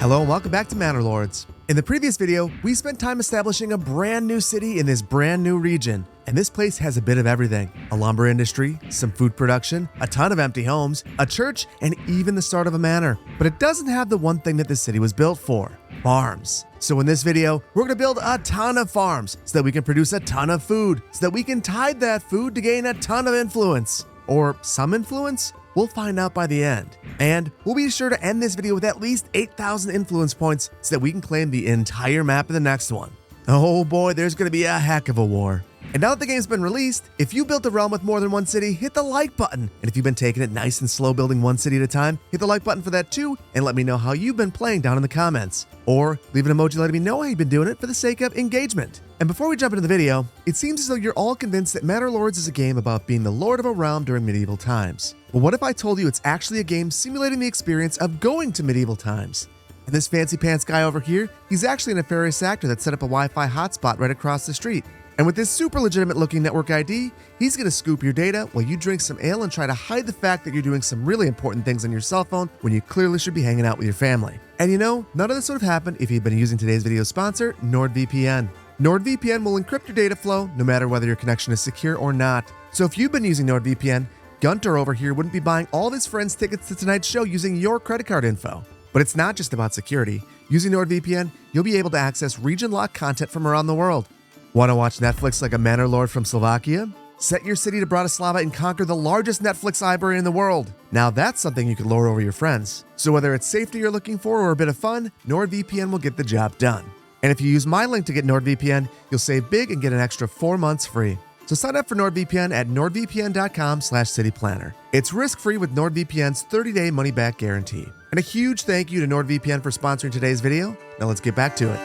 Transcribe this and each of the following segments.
Hello and welcome back to Manor Lords. In the previous video, we spent time establishing a brand new city in this brand new region. And this place has a bit of everything. A lumber industry, some food production, a ton of empty homes, a church, and even the start of a manor. But it doesn't have the one thing that this city was built for: farms. So in this video, we're gonna build a ton of farms so that we can produce a ton of food, so that we can tithe that food to gain a ton of influence. Or some influence? We'll find out by the end. And we'll be sure to end this video with at least 8,000 influence points so that we can claim the entire map in the next one. Oh boy, there's gonna be a heck of a war. And now that the game's been released, if you built a realm with more than one city, hit the like button. And if you've been taking it nice and slow building one city at a time, hit the like button for that too, and let me know how you've been playing down in the comments. Or leave an emoji letting me know how you've been doing it for the sake of engagement. And before we jump into the video, it seems as though you're all convinced that Manor Lords is a game about being the lord of a realm during medieval times. Well, what if I told you it's actually a game simulating the experience of going to medieval times? And this fancy pants guy over here, he's actually a nefarious actor that set up a Wi-Fi hotspot right across the street. And with this super legitimate looking network ID, he's gonna scoop your data while you drink some ale and try to hide the fact that you're doing some really important things on your cell phone when you clearly should be hanging out with your family. And you know, none of this would have happened if you'd been using today's video sponsor, NordVPN. NordVPN will encrypt your data flow no matter whether your connection is secure or not. So if you've been using NordVPN, Gunter over here wouldn't be buying all of his friends' tickets to tonight's show using your credit card info. But it's not just about security. Using NordVPN, you'll be able to access region-locked content from around the world. Want to watch Netflix like a Manor Lord from Slovakia? Set your city to Bratislava and conquer the largest Netflix library in the world. Now that's something you could lord over your friends. So whether it's safety you're looking for or a bit of fun, NordVPN will get the job done. And if you use my link to get NordVPN, you'll save big and get an extra 4 months free. So sign up for NordVPN at nordvpn.com/cityplanner. It's risk-free with NordVPN's 30-day money-back guarantee. And a huge thank you to NordVPN for sponsoring today's video. Now let's get back to it.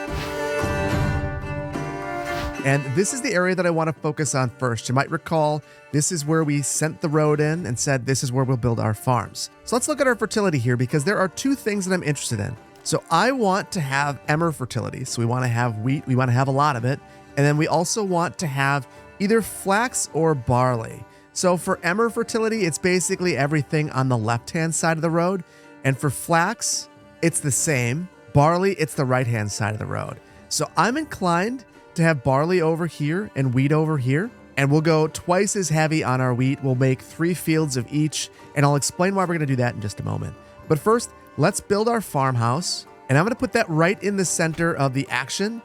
And this is the area that I want to focus on first. You might recall, this is where we sent the road in and said this is where we'll build our farms. So let's look at our fertility here because there are two things that I'm interested in. So I want to have emmer fertility. So we want to have wheat, we want to have a lot of it. And then we also want to have either flax or barley. So for emmer fertility, it's basically everything on the left-hand side of the road. And for flax, it's the same. Barley, it's the right-hand side of the road. So I'm inclined to have barley over here and wheat over here. And we'll go twice as heavy on our wheat. We'll make 3 fields of each. And I'll explain why we're going to do that in just a moment. But first, let's build our farmhouse. And I'm going to put that right in the center of the action.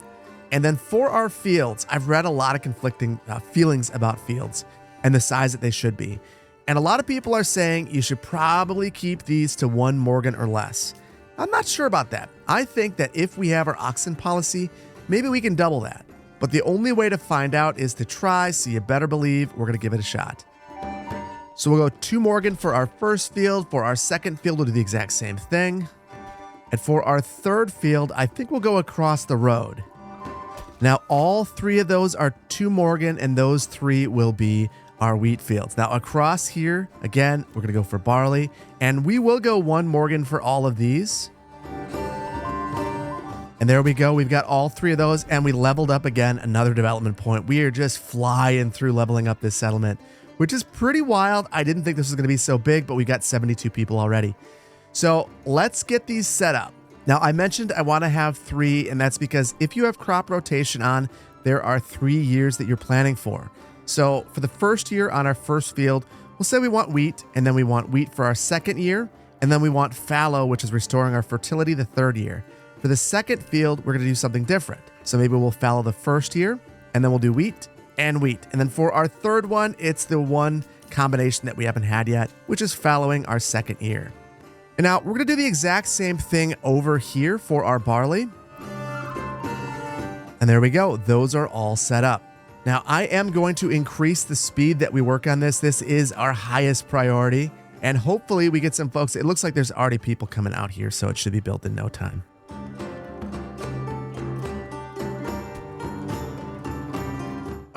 And then for our fields, I've read a lot of conflicting feelings about fields and the size that they should be. And a lot of people are saying you should probably keep these to 1 Morgan or less. I'm not sure about that. I think that if we have our oxen policy, maybe we can double that. But the only way to find out is to try, so you better believe we're going to give it a shot. So we'll go 2 Morgan for our first field. For our second field, we'll do the exact same thing. And for our third field, I think we'll go across the road. Now, all 3 of those are 2 Morgan, and those 3 will be our wheat fields. Now, across here, again, we're going to go for barley, and we will go 1 Morgan for all of these. And there we go. We've got all 3 of those, and we leveled up again, another development point. We are just flying through leveling up this settlement, which is pretty wild. I didn't think this was going to be so big, but we got 72 people already. So let's get these set up. Now, I mentioned I want to have 3, and that's because if you have crop rotation on, there are 3 years that you're planning for. So for the first year on our first field, we'll say we want wheat, and then we want wheat for our second year, and then we want fallow, which is restoring our fertility the 3rd year. For the second field, we're going to do something different. So maybe we'll fallow the first year, and then we'll do wheat and wheat. And then for our third one, it's the one combination that we haven't had yet, which is fallowing our second year. And now we're going to do the exact same thing over here for our barley. And there we go. Those are all set up. Now I am going to increase the speed that we work on this. This is our highest priority. And hopefully we get some folks. It looks like there's already people coming out here, so it should be built in no time.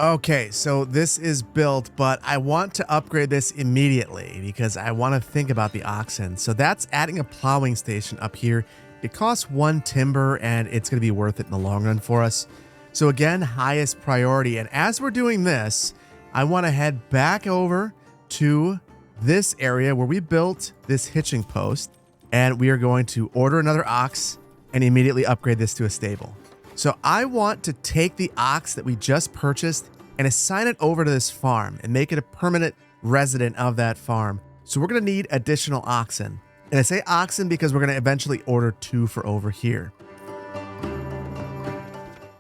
Okay, so this is built, but I want to upgrade this immediately because I want to think about the oxen. So that's adding a plowing station up here. It costs 1 timber, and it's going to be worth it in the long run for us. So again, highest priority. And as we're doing this, I want to head back over to this area where we built this hitching post, and we are going to order another ox and immediately upgrade this to a stable. So I want to take the ox that we just purchased and assign it over to this farm and make it a permanent resident of that farm. So we're going to need additional oxen. And I say oxen because we're going to eventually order 2 for over here.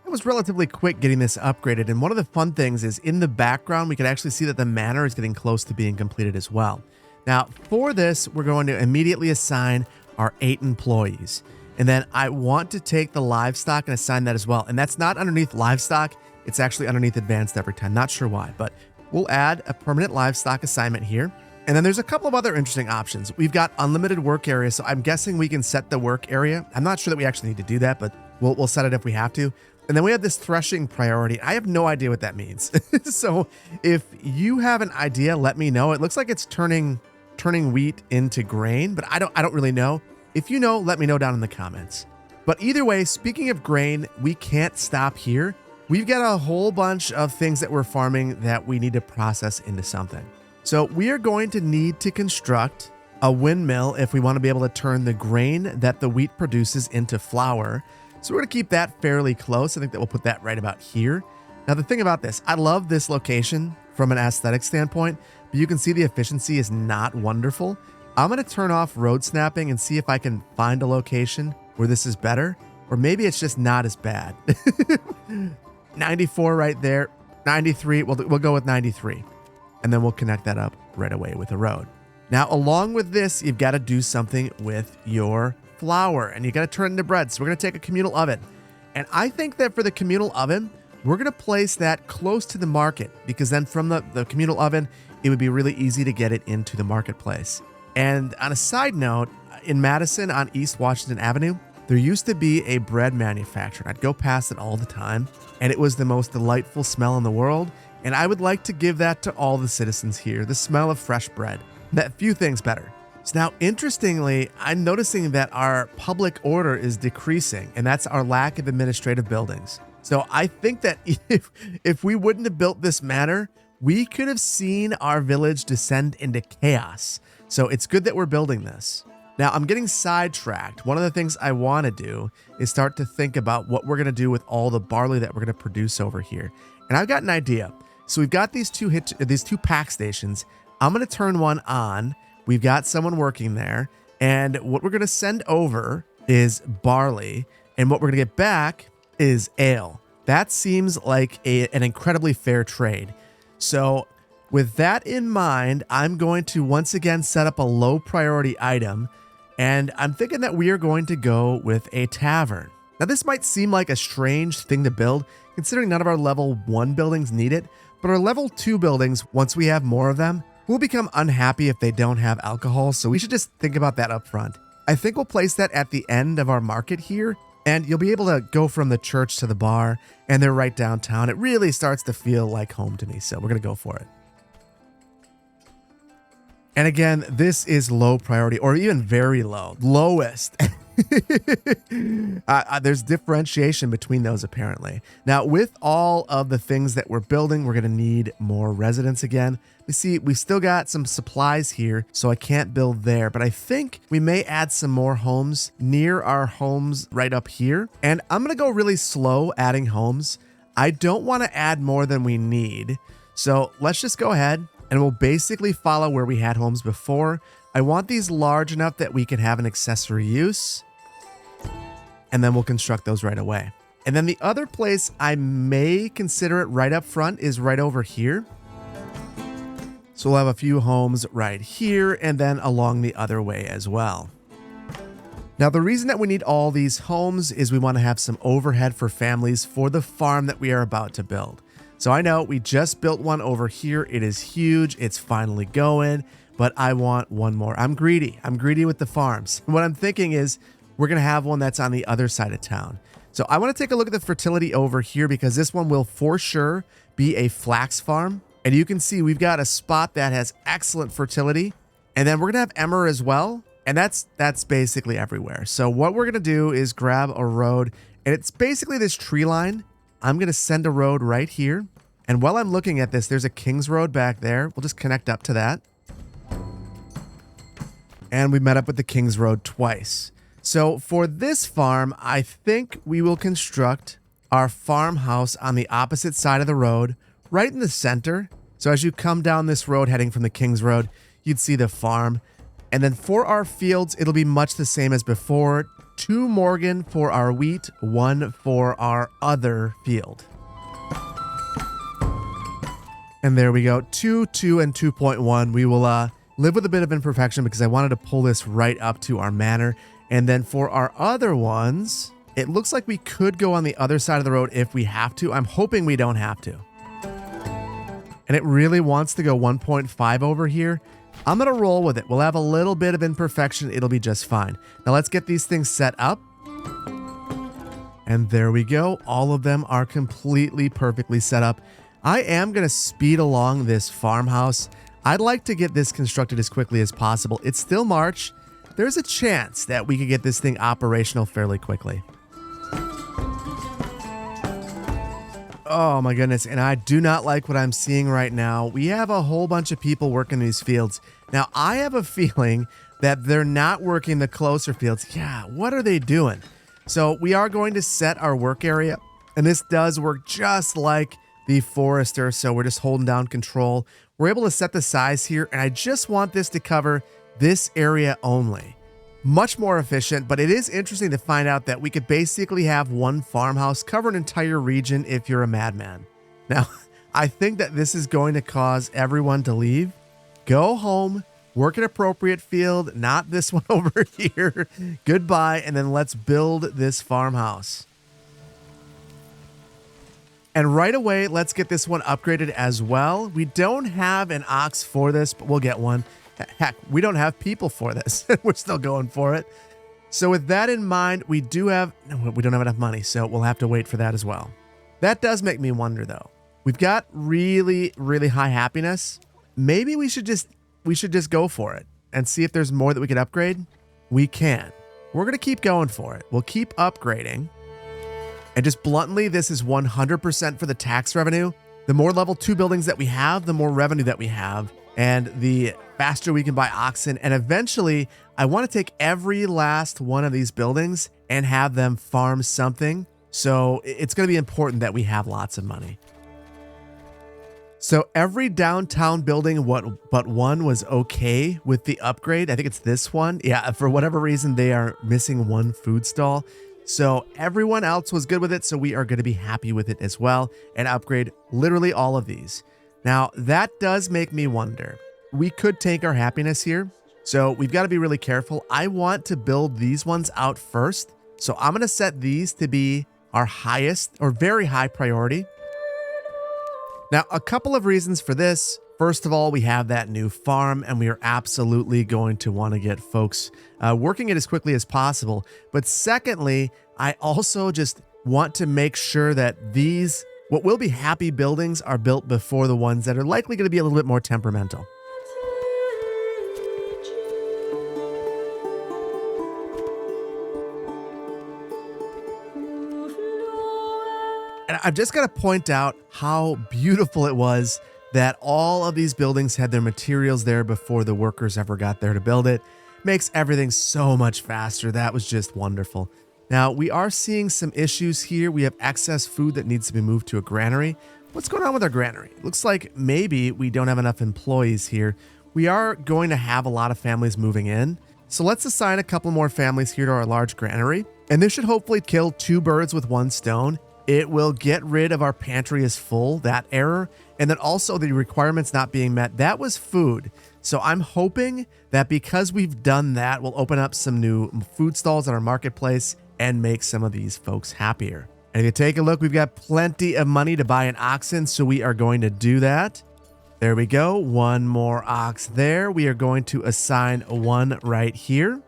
It was relatively quick getting this upgraded, and one of the fun things is in the background we can actually see that the manor is getting close to being completed as well. Now for this, we're going to immediately assign our 8 employees, and then I want to take the livestock and assign that as well. And that's not underneath livestock, it's actually underneath advanced every time. Not sure why, but we'll add a permanent livestock assignment here. And then there's a couple of other interesting options. We've got unlimited work area, so I'm guessing we can set the work area. I'm not sure that we actually need to do that, but we'll set it if we have to. And then we have this threshing priority. I have no idea what that means. So if you have an idea, let me know. It looks like it's turning wheat into grain, but I don't really know. If you know, let me know down in the comments. But either way, speaking of grain, we can't stop here. We've got a whole bunch of things that we're farming that we need to process into something. So we are going to need to construct a windmill if we want to be able to turn the grain that the wheat produces into flour. So we're going to keep that fairly close. I think that we'll put that right about here. Now the thing about this, I love this location from an aesthetic standpoint, but you can see the efficiency is not wonderful. I'm going to turn off road snapping and see if I can find a location where this is better, or maybe it's just not as bad. 94 right there, 93, we'll go with 93, and then we'll connect that up right away with a road. Now along with this, you've got to do something with your flour, and you got to turn it into bread. So we're going to take a communal oven, and I think that for the communal oven, we're going to place that close to the market, because then from the communal oven, it would be really easy to get it into the marketplace. And on a side note, in Madison on East Washington Avenue, there used to be a bread manufacturer. I'd go past it all the time, and it was the most delightful smell in the world. And I would like to give that to all the citizens here, the smell of fresh bread. That few things better. So now, interestingly, I'm noticing that our public order is decreasing, and that's our lack of administrative buildings. So I think that if we wouldn't have built this manor, we could have seen our village descend into chaos. So it's good that we're building this. Now I'm getting sidetracked. One of the things I want to do is start to think about what we're going to do with all the barley that we're going to produce over here. And I've got an idea. So we've got these two pack stations. I'm going to turn one on. We've got someone working there, and what we're going to send over is barley, and what we're going to get back is ale. That seems like an incredibly fair trade. So with that in mind, I'm going to once again set up a low priority item, and I'm thinking that we are going to go with a tavern. Now this might seem like a strange thing to build, considering none of our level 1 buildings need it, but our level 2 buildings, once we have more of them, we'll become unhappy if they don't have alcohol, so we should just think about that up front. I think we'll place that at the end of our market here, and you'll be able to go from the church to the bar, and they're right downtown. It really starts to feel like home to me, so we're going to go for it. And again, this is low priority, or even very low, lowest. There's differentiation between those apparently. Now, with all of the things that we're building, we're going to need more residents again. You see, we still got some supplies here, so I can't build there, but I think we may add some more homes near our homes right up here. And I'm going to go really slow adding homes. I don't want to add more than we need. So let's just go ahead and we'll basically follow where we had homes before. I want these large enough that we can have an accessory use, and then we'll construct those right away. And then the other place I may consider it right up front is right over here. So we'll have a few homes right here and then along the other way as well. Now, the reason that we need all these homes is we want to have some overhead for families for the farm that we are about to build. So I know we just built one over here. It is huge. It's finally going, but I want one more. I'm greedy. I'm greedy with the farms. What I'm thinking is we're going to have one that's on the other side of town. So I want to take a look at the fertility over here because this one will for sure be a flax farm. And you can see we've got a spot that has excellent fertility. And then we're going to have emmer as well. And that's basically everywhere. So what we're going to do is grab a road, and it's basically this tree line. I'm going to send a road right here. And while I'm looking at this, there's a King's Road back there. We'll just connect up to that. And we met up with the King's Road twice. So for this farm, I think we will construct our farmhouse on the opposite side of the road, right in the center. So as you come down this road heading from the King's Road, you'd see the farm. And then for our fields, it'll be much the same as before. 2 Morgan for our wheat, 1 for our other field. And there we go, 2, 2, and 2.1. We will live with a bit of imperfection because I wanted to pull this right up to our manor. And then for our other ones, it looks like we could go on the other side of the road if we have to. I'm hoping we don't have to. And it really wants to go 1.5 over here. I'm going to roll with it. We'll have a little bit of imperfection. It'll be just fine. Now let's get these things set up. And there we go. All of them are completely perfectly set up. I am going to speed along this farmhouse. I'd like to get this constructed as quickly as possible. It's still March. There's a chance that we could get this thing operational fairly quickly. Oh my goodness, and I do not like what I'm seeing right now. We have a whole bunch of people working these fields. Now, I have a feeling that they're not working the closer fields. Yeah, what are they doing? So we are going to set our work area, and this does work just like the forester, so we're just holding down control. We're able to set the size here, and I just want this to cover this area only. Much more efficient, but it is interesting to find out that we could basically have one farmhouse cover an entire region if you're a madman. Now, I think that this is going to cause everyone to leave, go home, work an appropriate field, not this one over here. Goodbye, and then let's build this farmhouse. And right away, let's get this one upgraded as well. We don't have an ox for this, but we'll get one. Heck, we don't have people for this. We're still going for it. So with that in mind, we don't have enough money, so we'll have to wait for that as well. That does make me wonder though. We've got really, really high happiness. Maybe we should just go for it and see if there's more that we could upgrade. We can. We're going to keep going for it. We'll keep upgrading. And just bluntly, this is 100% for the tax revenue. The more level 2 buildings that we have, the more revenue that we have. And the faster we can buy oxen. And eventually, I want to take every last one of these buildings and have them farm something. So it's going to be important that we have lots of money. So every downtown building but one was okay with the upgrade. I think it's this one. Yeah, for whatever reason, they are missing one food stall. So everyone else was good with it. So we are going to be happy with it as well and upgrade literally all of these. Now, that does make me wonder. We could take our happiness here, so we've got to be really careful. I want to build these ones out first, so I'm going to set these to be our highest or very high priority. Now, a couple of reasons for this. First of all, we have that new farm, and we are absolutely going to want to get folks working it as quickly as possible. But secondly, I also just want to make sure that these what will be happy buildings are built before the ones that are likely going to be a little bit more temperamental. And I've just got to point out how beautiful it was that all of these buildings had their materials there before the workers ever got there to build it. Makes everything so much faster. That was just wonderful. Now, we are seeing some issues here. We have excess food that needs to be moved to a granary. What's going on with our granary? It looks like maybe we don't have enough employees here. We are going to have a lot of families moving in. So let's assign a couple more families here to our large granary. And this should hopefully kill 2 birds with 1 stone. It will get rid of our pantry is full, that error. And then also the requirements not being met. That was food. So I'm hoping that because we've done that, we'll open up some new food stalls at our marketplace and make some of these folks happier. And if you take a look, we've got plenty of money to buy an oxen, so we are going to do that. There we go. 1 more ox there. We are going to assign 1 right here.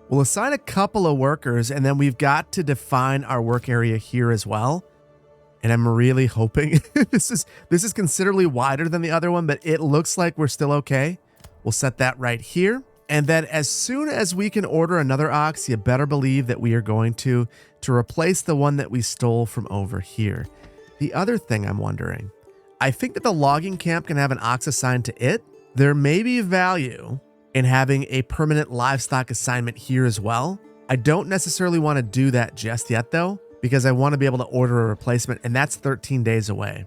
We'll assign a couple of workers, and then we've got to define our work area here as well. And I'm really hoping this is considerably wider than the other one, but it looks like we're still okay. We'll set that right here. And then as soon as we can order another ox, you better believe that we are going to replace the one that we stole from over here. The other thing I'm wondering, I think that the logging camp can have an ox assigned to it. There may be value in having a permanent livestock assignment here as well. I don't necessarily want to do that just yet though, because I want to be able to order a replacement, and that's 13 days away.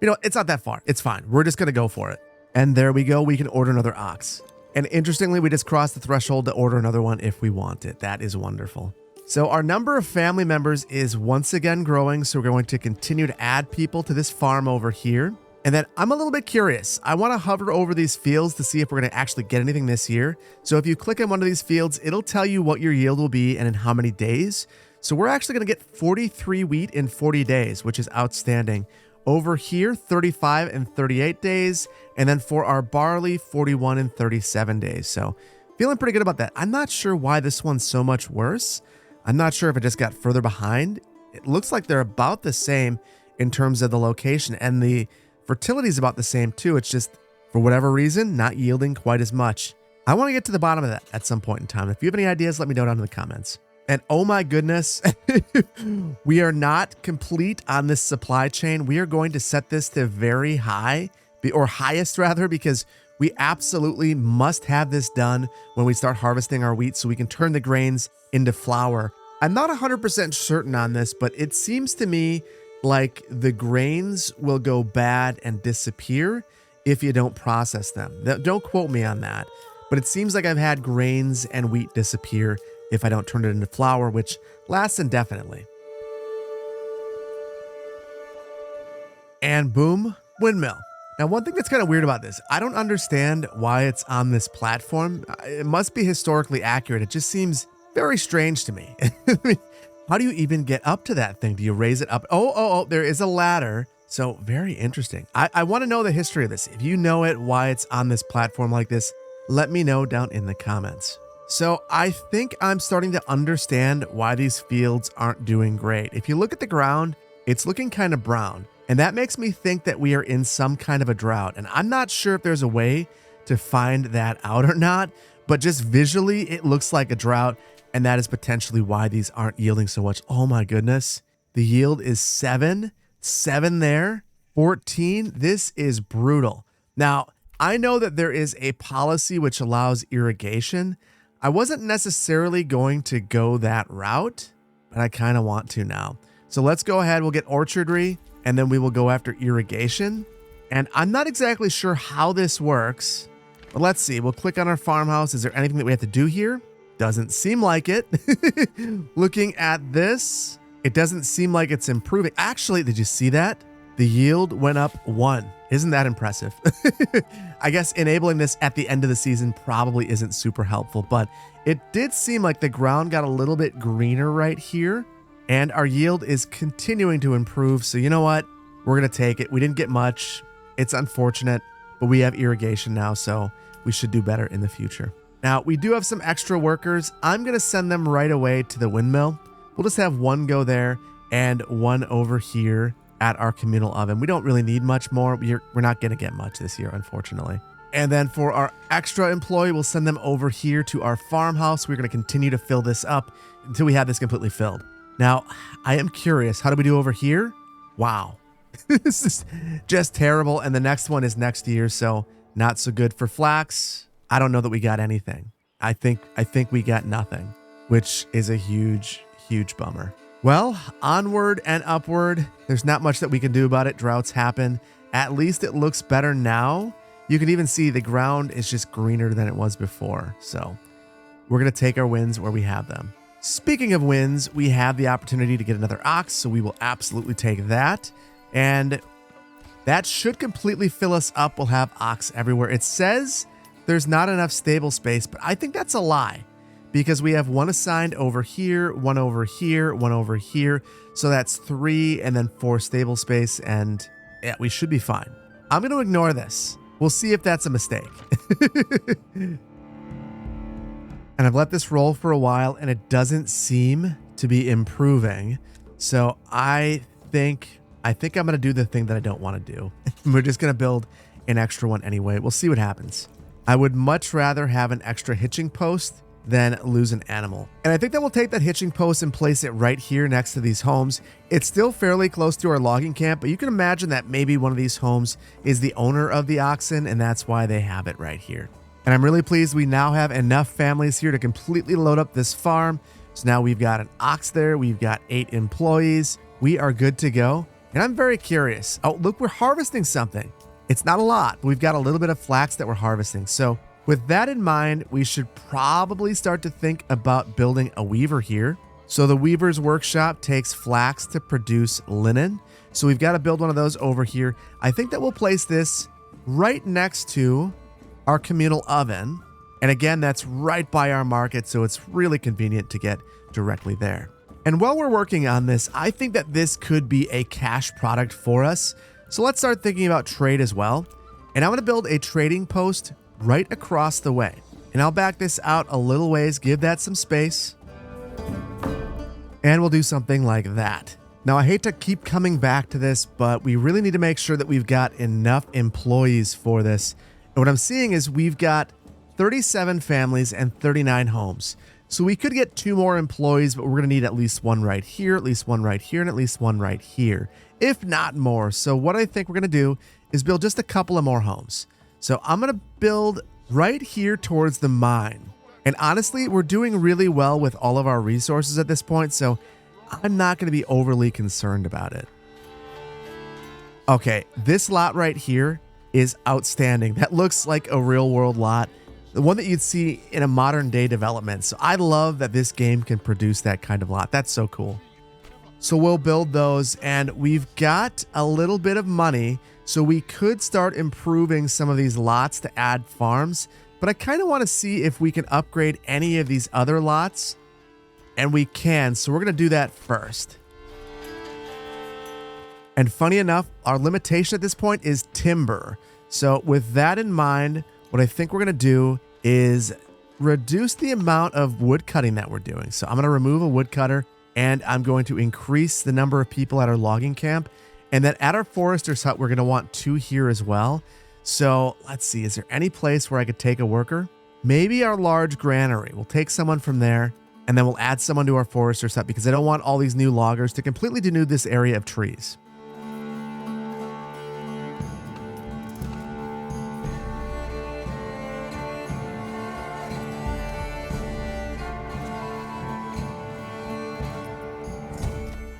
You know, it's not that far. It's fine. We're just going to go for it. And there we go. We can order another ox. And interestingly, we just crossed the threshold to order another one if we want it. That is wonderful. So our number of family members is once again growing. So we're going to continue to add people to this farm over here. And then I'm a little bit curious. I want to hover over these fields to see if we're going to actually get anything this year. So if you click on one of these fields, it'll tell you what your yield will be and in how many days. So we're actually going to get 43 wheat in 40 days, which is outstanding. Over here, 35 and 38 days. And then for our barley, 41 and 37 days. So feeling pretty good about that. I'm not sure why this one's so much worse. I'm not sure if it just got further behind. It looks like they're about the same in terms of the location, and the fertility is about the same too. It's just, for whatever reason, not yielding quite as much. I want to get to the bottom of that at some point in time. If you have any ideas, let me know down in the comments. And oh my goodness, we are not complete on this supply chain. We are going to set this to very high, or highest rather, because we absolutely must have this done when we start harvesting our wheat so we can turn the grains into flour. I'm not 100% certain on this, but it seems to me like the grains will go bad and disappear if you don't process them. Don't quote me on that, but it seems like I've had grains and wheat disappear if I don't turn it into flour, which lasts indefinitely. And boom, windmill. Now, one thing that's kind of weird about this, I don't understand why it's on this platform. It must be historically accurate. It just seems very strange to me. How do you even get up to that thing? Do you raise it up? Oh, there is a ladder. So very interesting. I want to know the history of this. If you know it, why it's on this platform like this, let me know down in the comments. So I think I'm starting to understand why these fields aren't doing great. If you look at the ground, it's looking kind of brown. And that makes me think that we are in some kind of a drought. And I'm not sure if there's a way to find that out or not, but just visually, it looks like a drought. And that is potentially why these aren't yielding so much. Oh my goodness. The yield is 7 there, 14. This is brutal. Now, I know that there is a policy which allows irrigation. I wasn't necessarily going to go that route, but I kind of want to now. So let's go ahead. We'll get orchardry, and then we will go after irrigation. And I'm not exactly sure how this works, but let's see. We'll click on our farmhouse. Is there anything that we have to do here? Doesn't seem like it. Looking at this, it doesn't seem like it's improving. Actually, did you see that? The yield went up 1. Isn't that impressive? I guess enabling this at the end of the season probably isn't super helpful, but it did seem like the ground got a little bit greener right here, and our yield is continuing to improve. So you know what? We're going to take it. We didn't get much. It's unfortunate, but we have irrigation now, so we should do better in the future. Now, we do have some extra workers. I'm going to send them right away to the windmill. We'll just have one go there and one over here at our communal oven. We don't really need much more. We're not going to get much this year, unfortunately. And then for our extra employee, we'll send them over here to our farmhouse. We're going to continue to fill this up until we have this completely filled. Now, I am curious. How do we do over here? Wow. This is just terrible. And the next one is next year, so not so good for flax. I don't know that we got anything. I think we got nothing, which is a huge, huge bummer. Well, onward and upward. There's not much that we can do about it. Droughts happen. At least it looks better now. You can even see the ground is just greener than it was before. So we're going to take our wins where we have them. Speaking of wins, we have the opportunity to get another ox, so we will absolutely take that. And that should completely fill us up. We'll have ox everywhere. It says there's not enough stable space, but I think that's a lie, because we have one assigned over here, one over here, one over here. So that's 3 and then 4 stable space. And yeah, we should be fine. I'm going to ignore this. We'll see if that's a mistake. And I've let this roll for a while and it doesn't seem to be improving. So I think I'm going to do the thing that I don't want to do. We're just going to build an extra one anyway. We'll see what happens. I would much rather have an extra hitching post than lose an animal. And I think that we'll take that hitching post and place it right here next to these homes. It's still fairly close to our logging camp, but you can imagine that maybe one of these homes is the owner of the oxen, and that's why they have it right here. And I'm really pleased we now have enough families here to completely load up this farm. So now we've got an ox there. We've got 8 employees. We are good to go. And I'm very curious. Oh, look, we're harvesting something. It's not a lot, but we've got a little bit of flax that we're harvesting. So with that in mind, we should probably start to think about building a weaver here. So the weaver's workshop takes flax to produce linen. So we've got to build one of those over here. I think that we'll place this right next to our communal oven. And again, that's right by our market, so it's really convenient to get directly there. And while we're working on this, I think that this could be a cash product for us. So let's start thinking about trade as well. And I'm going to build a trading post right across the way. And I'll back this out a little ways, give that some space. And we'll do something like that. Now, I hate to keep coming back to this, but we really need to make sure that we've got enough employees for this. And what I'm seeing is we've got 37 families and 39 homes. So we could get 2 more employees, but we're going to need at least 1 right here, at least 1 right here, and at least 1 right here, if not more. So what I think we're going to do is build just a couple of more homes. So I'm going to build right here towards the mine. And honestly, we're doing really well with all of our resources at this point, so I'm not going to be overly concerned about it. Okay, this lot right here is outstanding. That looks like a real world lot, the one that you'd see in a modern day development. So I love that this game can produce that kind of lot. That's so cool. So we'll build those, and we've got a little bit of money, so we could start improving some of these lots to add farms. But I kind of want to see if we can upgrade any of these other lots, and we can. So we're going to do that first. And funny enough, our limitation at this point is timber. So with that in mind, what I think we're going to do is reduce the amount of wood cutting that we're doing. So I'm going to remove a woodcutter, and I'm going to increase the number of people at our logging camp. And then at our forester's hut, we're going to want 2 here as well. So let's see, is there any place where I could take a worker? Maybe our large granary. We'll take someone from there, and then we'll add someone to our forester's hut because I don't want all these new loggers to completely denude this area of trees.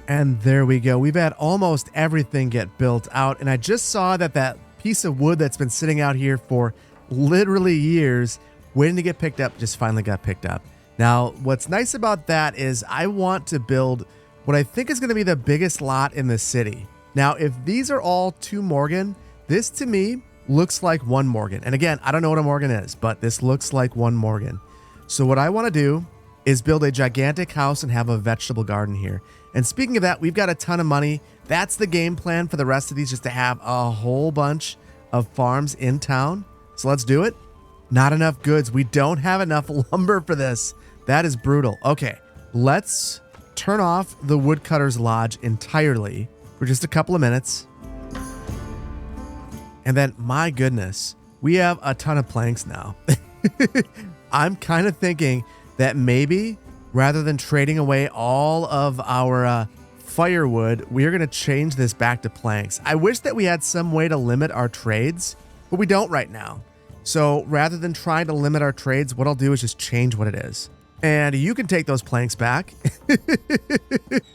And there we go. We've had almost everything get built out. And I just saw that that piece of wood that's been sitting out here for literally years, waiting to get picked up, just finally got picked up. Now, what's nice about that is I want to build what I think is going to be the biggest lot in the city. Now, if these are all 2 Morgan, this to me looks like 1 Morgan. And again, I don't know what a Morgan is, but this looks like 1 Morgan. So what I want to do is build a gigantic house and have a vegetable garden here. And speaking of that, we've got a ton of money. That's the game plan for the rest of these, just to have a whole bunch of farms in town. So let's do it. Not enough goods. We don't have enough lumber for this. That is brutal. Okay, let's turn off the woodcutter's lodge entirely for just a couple of minutes. And then, my goodness, we have a ton of planks now. I'm kind of thinking that maybe rather than trading away all of our firewood, we are going to change this back to planks. I wish that we had some way to limit our trades, but we don't right now. So rather than trying to limit our trades, what I'll do is just change what it is. And you can take those planks back.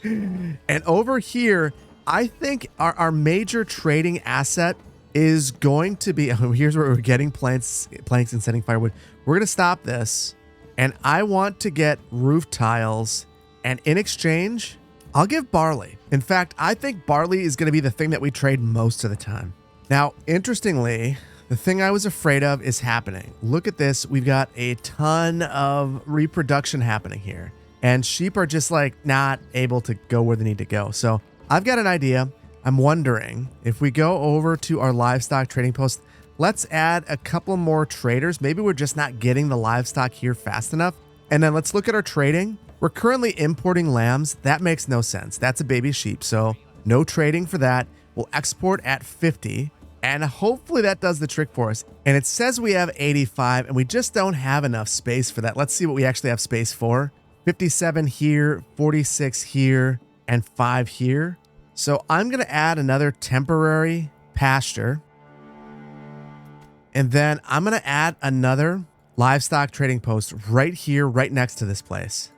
And over here, I think our major trading asset is going to be, here's where we're getting planks and setting firewood. We're going to stop this. And I want to get roof tiles, and in exchange, I'll give barley. In fact, I think barley is going to be the thing that we trade most of the time. Now, interestingly, the thing I was afraid of is happening. Look at this. We've got a ton of reproduction happening here, and sheep are just like not able to go where they need to go. So I've got an idea. I'm wondering if we go over to our livestock trading post, let's add a couple more traders. Maybe we're just not getting the livestock here fast enough. And then let's look at our trading. We're currently importing lambs. That makes no sense. That's a baby sheep, so no trading for that. We'll export at 50, and hopefully that does the trick for us. And it says we have 85, and we just don't have enough space for that. Let's see what we actually have space for. 57 here, 46 here, and 5 here. So I'm going to add another temporary pasture. And then I'm going to add another livestock trading post right here, right next to this place.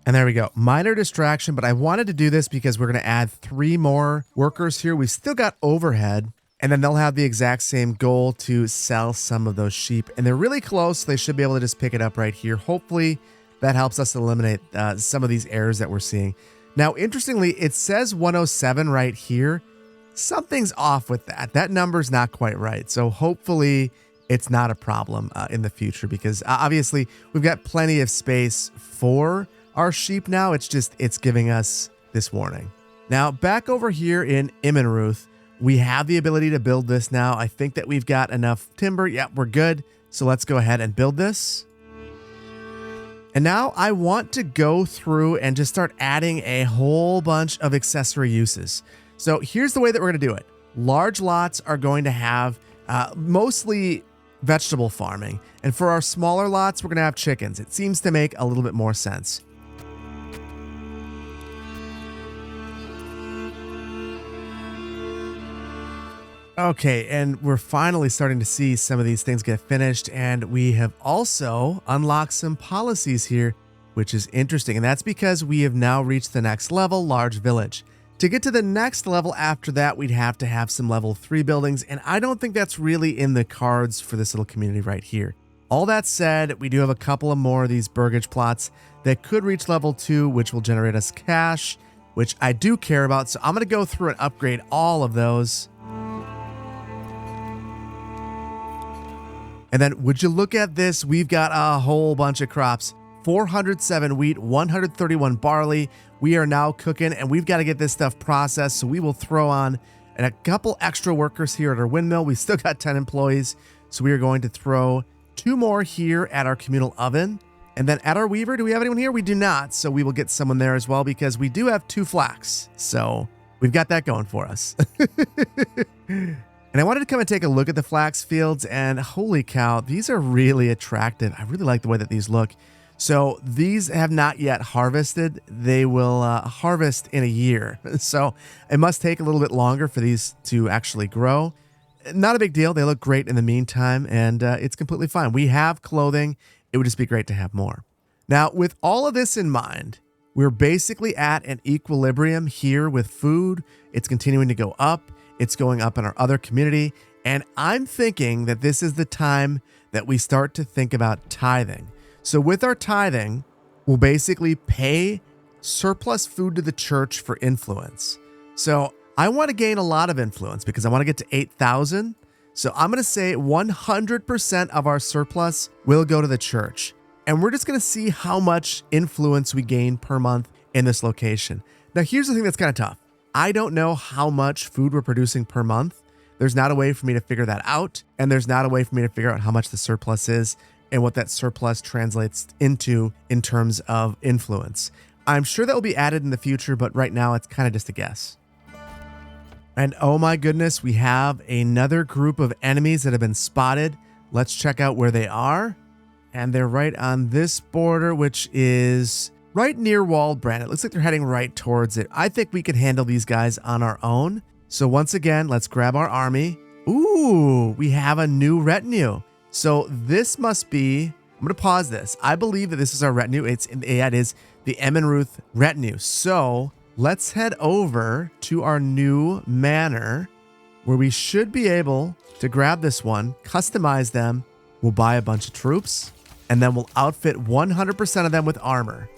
And there we go. Minor distraction, but I wanted to do this because we're going to add 3 more workers here. We still got overhead, and then they'll have the exact same goal to sell some of those sheep. And they're really close, so they should be able to just pick it up right here. Hopefully that helps us eliminate some of these errors that we're seeing. Now, interestingly, it says 107 right here. Something's off with that. That number's not quite right. So hopefully it's not a problem in the future, because obviously we've got plenty of space for our sheep now. It's giving us this warning. Now, back over here in Immenruth, we have the ability to build this now. I think that we've got enough timber. Yeah, we're good. So let's go ahead and build this. And now I want to go through and just start adding a whole bunch of accessory uses. So here's the way that we're going to do it. Large lots are going to have mostly vegetable farming. And for our smaller lots, we're going to have chickens. It seems to make a little bit more sense. Okay, and we're finally starting to see some of these things get finished, and we have also unlocked some policies here, which is interesting, and that's because we have now reached the next level, large village. To get to the next level after that, we'd have to have some level 3 buildings, and I don't think that's really in the cards for this little community right here. All that said, we do have a couple of more of these burgage plots that could reach level 2, which will generate us cash, which I do care about, so I'm going to go through and upgrade all of those. And then would you look at this? We've got a whole bunch of crops. 407 wheat, 131 barley. We are now cooking, and we've got to get this stuff processed. So we will throw on a couple extra workers here at our windmill. We still got 10 employees. So we are going to throw 2 more here at our communal oven. And then at our weaver, do we have anyone here? We do not. So we will get someone there as well, because we do have 2 flax. So we've got that going for us. And I wanted to come and take a look at the flax fields, and holy cow, these are really attractive. I really like the way that these look. So these have not yet harvested. They will harvest in a year. So it must take a little bit longer for these to actually grow. Not a big deal. They look great in the meantime, and it's completely fine. We have clothing. It would just be great to have more. Now, with all of this in mind, we're basically at an equilibrium here with food. It's continuing to go up. It's going up in our other community. And I'm thinking that this is the time that we start to think about tithing. So with our tithing, we'll basically pay surplus food to the church for influence. So I want to gain a lot of influence because I want to get to 8,000. So I'm going to say 100% of our surplus will go to the church. And we're just going to see how much influence we gain per month in this location. Now, here's the thing that's kind of tough. I don't know how much food we're producing per month. There's not a way for me to figure that out. And there's not a way for me to figure out how much the surplus is and what that surplus translates into in terms of influence. I'm sure that will be added in the future, but right now it's kind of just a guess. And oh my goodness, we have another group of enemies that have been spotted. Let's check out where they are. And they're right on this border, which is right near Waldbrand. It looks like they're heading right towards it. I think we can handle these guys on our own. So once again, let's grab our army. Ooh, we have a new retinue. So this must be, I'm going to pause this. I believe that this is our retinue. It is the Immenruth retinue. So let's head over to our new manor where we should be able to grab this one, customize them. We'll buy a bunch of troops, and then we'll outfit 100% of them with armor.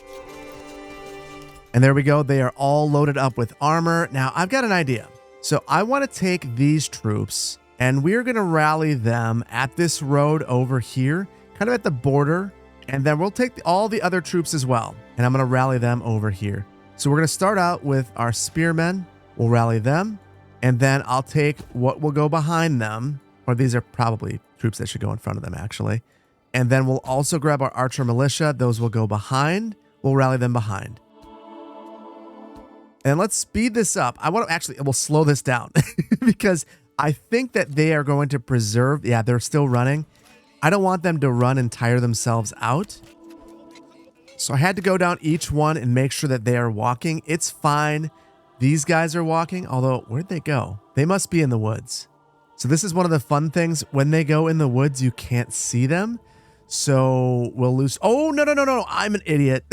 And there we go. They are all loaded up with armor. Now, I've got an idea. So I want to take these troops, and we're going to rally them at this road over here, kind of at the border. And then we'll take all the other troops as well. And I'm going to rally them over here. So we're going to start out with our spearmen. We'll rally them. And then I'll take what will go behind them. Or these are probably troops that should go in front of them, actually. And then we'll also grab our archer militia. Those will go behind. We'll rally them behind. And let's speed this up. We'll slow this down because I think that they are going to preserve. Yeah, they're still running. I don't want them to run and tire themselves out. So I had to go down each one and make sure that they are walking. It's fine. These guys are walking, although where'd they go? They must be in the woods. So this is one of the fun things. When they go in the woods, you can't see them. So we'll lose. Oh, no. I'm an idiot.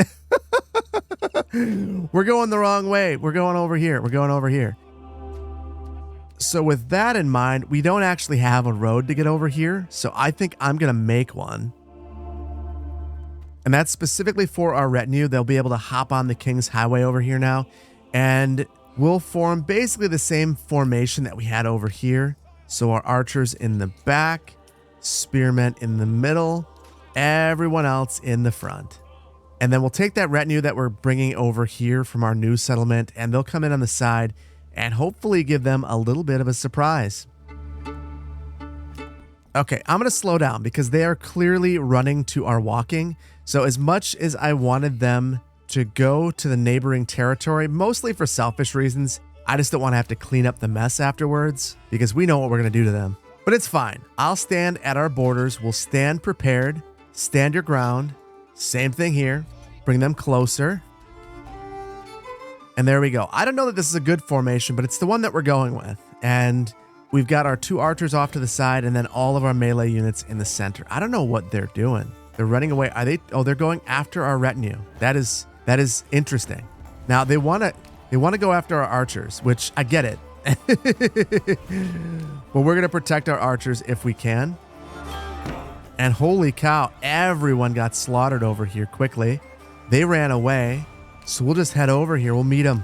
We're going the wrong way. We're going over here. So with that in mind, we don't actually have a road to get over here. So I think I'm going to make one. And that's specifically for our retinue. They'll be able to hop on the King's Highway over here now. And we'll form basically the same formation that we had over here. So our archers in the back, spearmen in the middle, everyone else in the front. And then we'll take that retinue that we're bringing over here from our new settlement, and they'll come in on the side and hopefully give them a little bit of a surprise. Okay, I'm going to slow down because they are clearly running to our walking. So as much as I wanted them to go to the neighboring territory, mostly for selfish reasons, I just don't want to have to clean up the mess afterwards because we know what we're going to do to them. But it's fine. I'll stand at our borders. We'll stand prepared, stand your ground. Same thing here. Bring them closer. And there we go. I don't know that this is a good formation, but it's the one that we're going with. And we've got our 2 archers off to the side and then all of our melee units in the center. I don't know what they're doing. They're running away. Are they? Oh, they're going after our retinue. That is interesting. Now they want to go after our archers, which I get it. But we're going to protect our archers if we can. And holy cow, everyone got slaughtered over here quickly. They ran away. So we'll just head over here. We'll meet them.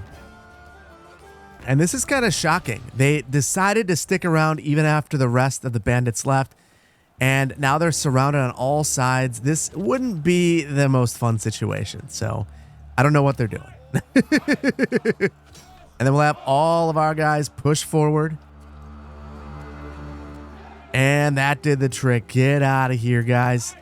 And this is kind of shocking. They decided to stick around even after the rest of the bandits left. And now they're surrounded on all sides. This wouldn't be the most fun situation. So I don't know what they're doing. And then we'll have all of our guys push forward. And that did the trick. Get out of here, guys.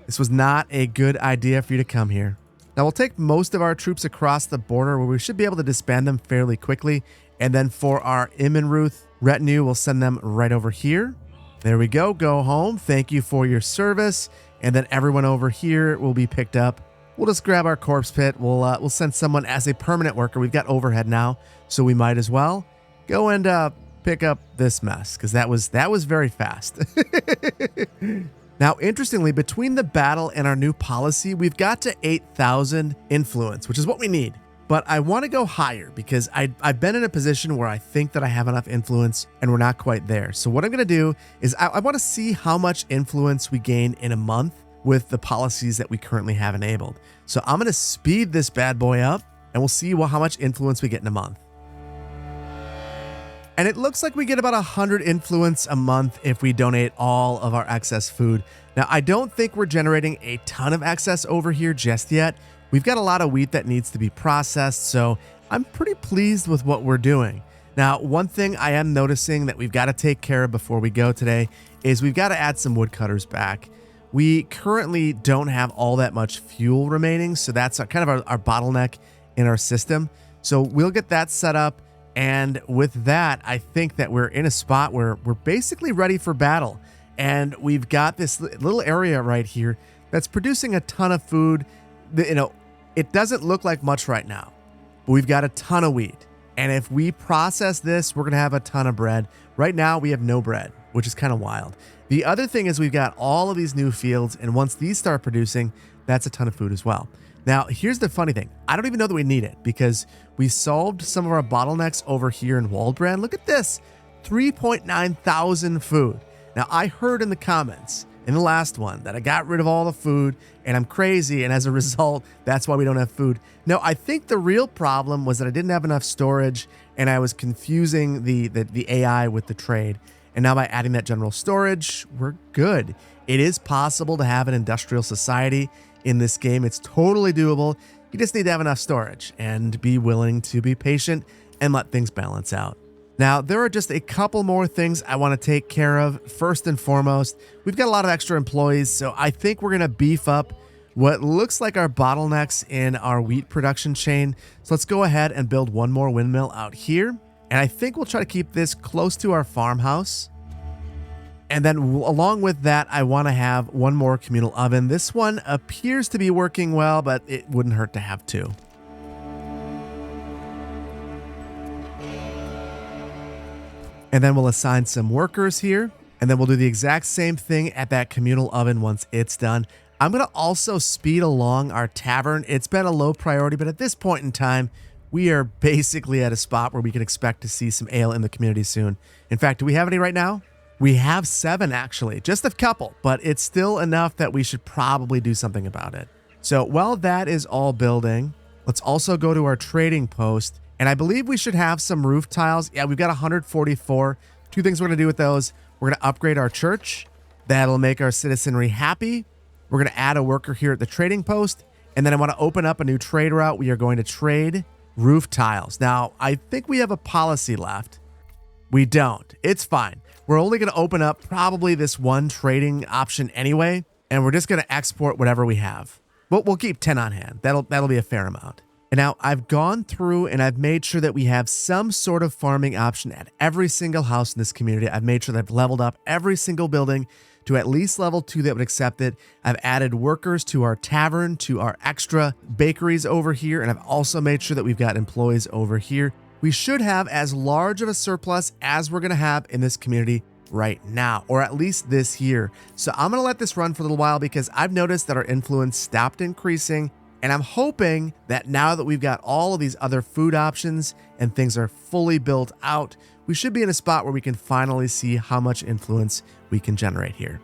This was not a good idea for you to come here. Now we'll take most of our troops across the border where we should be able to disband them fairly quickly. And then for our Immenruth retinue, we'll send them right over here. There we go. Go home. Thank you for your service. And then everyone over here will be picked up. We'll just grab our corpse pit. We'll send someone as a permanent worker. We've got overhead now, so we might as well go and pick up this mess because that was very fast. Now, interestingly, between the battle and our new policy, we've got to 8,000 influence, which is what we need. But I want to go higher because I've been in a position where I think that I have enough influence and we're not quite there. So what I'm going to do is I want to see how much influence we gain in a month with the policies that we currently have enabled. So I'm going to speed this bad boy up and we'll see how much influence we get in a month. And it looks like we get about 100 influence a month if we donate all of our excess food. Now, I don't think we're generating a ton of excess over here just yet. We've got a lot of wheat that needs to be processed, so I'm pretty pleased with what we're doing. Now, one thing I am noticing that we've got to take care of before we go today is we've got to add some woodcutters back. We currently don't have all that much fuel remaining, so that's kind of our bottleneck in our system. So we'll get that set up. And with that, I think that we're in a spot where we're basically ready for battle. And we've got this little area right here that's producing a ton of food. You know, it doesn't look like much right now, but we've got a ton of wheat. And if we process this, we're going to have a ton of bread. Right now, we have no bread, which is kind of wild. The other thing is we've got all of these new fields. And once these start producing, that's a ton of food as well. Now, here's the funny thing. I don't even know that we need it because we solved some of our bottlenecks over here in Waldbrand. Look at this, 3.9 thousand food. Now, I heard in the comments in the last one that I got rid of all the food and I'm crazy. And as a result, that's why we don't have food. No, I think the real problem was that I didn't have enough storage and I was confusing the AI with the trade. And now by adding that general storage, we're good. It is possible to have an industrial society in this game. It's totally doable. You just need to have enough storage and be willing to be patient and let things balance out. Now, there are just a couple more things I want to take care of. First and foremost, we've got a lot of extra employees, so I think we're going to beef up what looks like our bottlenecks in our wheat production chain. So let's go ahead and build one more windmill out here. And I think we'll try to keep this close to our farmhouse. And then along with that, I want to have one more communal oven. This one appears to be working well, but it wouldn't hurt to have two. And then we'll assign some workers here. And then we'll do the exact same thing at that communal oven once it's done. I'm going to also speed along our tavern. It's been a low priority, but at this point in time, we are basically at a spot where we can expect to see some ale in the community soon. In fact, do we have any right now? We have 7 actually, just a couple, but it's still enough that we should probably do something about it. So while that is all building, let's also go to our trading post. And I believe we should have some roof tiles. Yeah, we've got 144. 2 things we're going to do with those. We're going to upgrade our church. That'll make our citizenry happy. We're going to add a worker here at the trading post. And then I want to open up a new trade route. We are going to trade roof tiles. Now, I think we have a policy left. We don't. It's fine. We're only going to open up probably this one trading option anyway. And we're just going to export whatever we have. We'll keep 10 on hand. That'll be a fair amount. And now I've gone through and I've made sure that we have some sort of farming option at every single house in this community. I've made sure that I've leveled up every single building to at least level 2 that would accept it. I've added workers to our tavern, to our extra bakeries over here, and I've also made sure that we've got employees over here. We should have as large of a surplus as we're going to have in this community right now, or at least this year. So I'm going to let this run for a little while because I've noticed that our influence stopped increasing. And I'm hoping that now that we've got all of these other food options and things are fully built out, we should be in a spot where we can finally see how much influence we can generate here.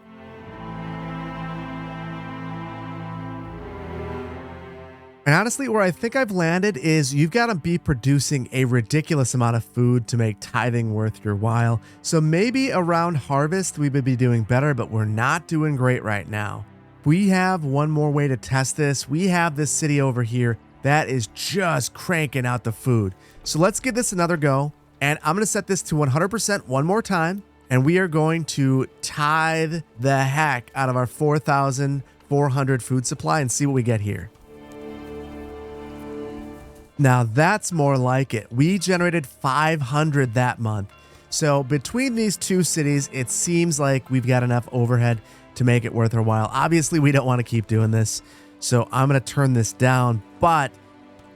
And honestly, where I think I've landed is you've got to be producing a ridiculous amount of food to make tithing worth your while. So maybe around harvest, we would be doing better, but we're not doing great right now. We have one more way to test this. We have this city over here that is just cranking out the food. So let's give this another go. And I'm going to set this to 100% one more time. And we are going to tithe the heck out of our 4,400 food supply and see what we get here. Now that's more like it. We generated 500 that month. So between these 2 cities, it seems like we've got enough overhead to make it worth our while. Obviously, we don't want to keep doing this, so I'm going to turn this down, but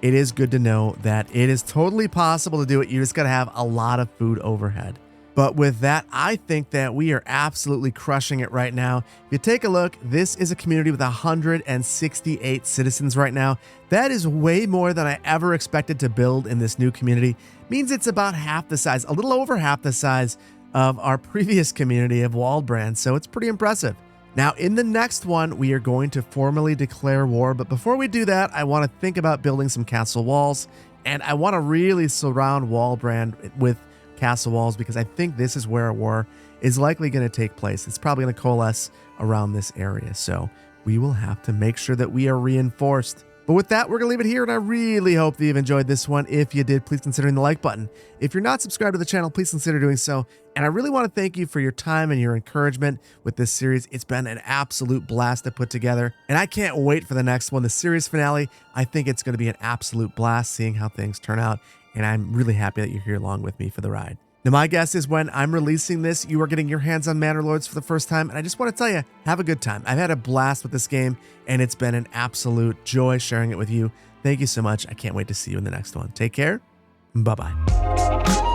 it is good to know that it is totally possible to do it. You just got to have a lot of food overhead. But with that, I think that we are absolutely crushing it right now. If you take a look, this is a community with 168 citizens right now. That is way more than I ever expected to build in this new community. Means it's about half the size, a little over half the size of our previous community of Waldbrand, so it's pretty impressive. Now, in the next one, we are going to formally declare war, but before we do that, I want to think about building some castle walls, and I want to really surround Waldbrand with castle walls because I think this is where a war is likely going to take place. It's probably going to coalesce around this area, so we will have to make sure that we are reinforced. But with that, we're going to leave it here, and I really hope that you've enjoyed this one. If you did, please consider hitting the like button. If you're not subscribed to the channel, please consider doing so. And I really want to thank you for your time and your encouragement with this series. It's been an absolute blast to put together, and I can't wait for the next one, the series finale. I think it's going to be an absolute blast seeing how things turn out, and I'm really happy that you're here along with me for the ride. Now, my guess is when I'm releasing this, you are getting your hands on Manor Lords for the first time, and I just want to tell you, have a good time. I've had a blast with this game, and it's been an absolute joy sharing it with you. Thank you so much. I can't wait to see you in the next one. Take care. Bye-bye.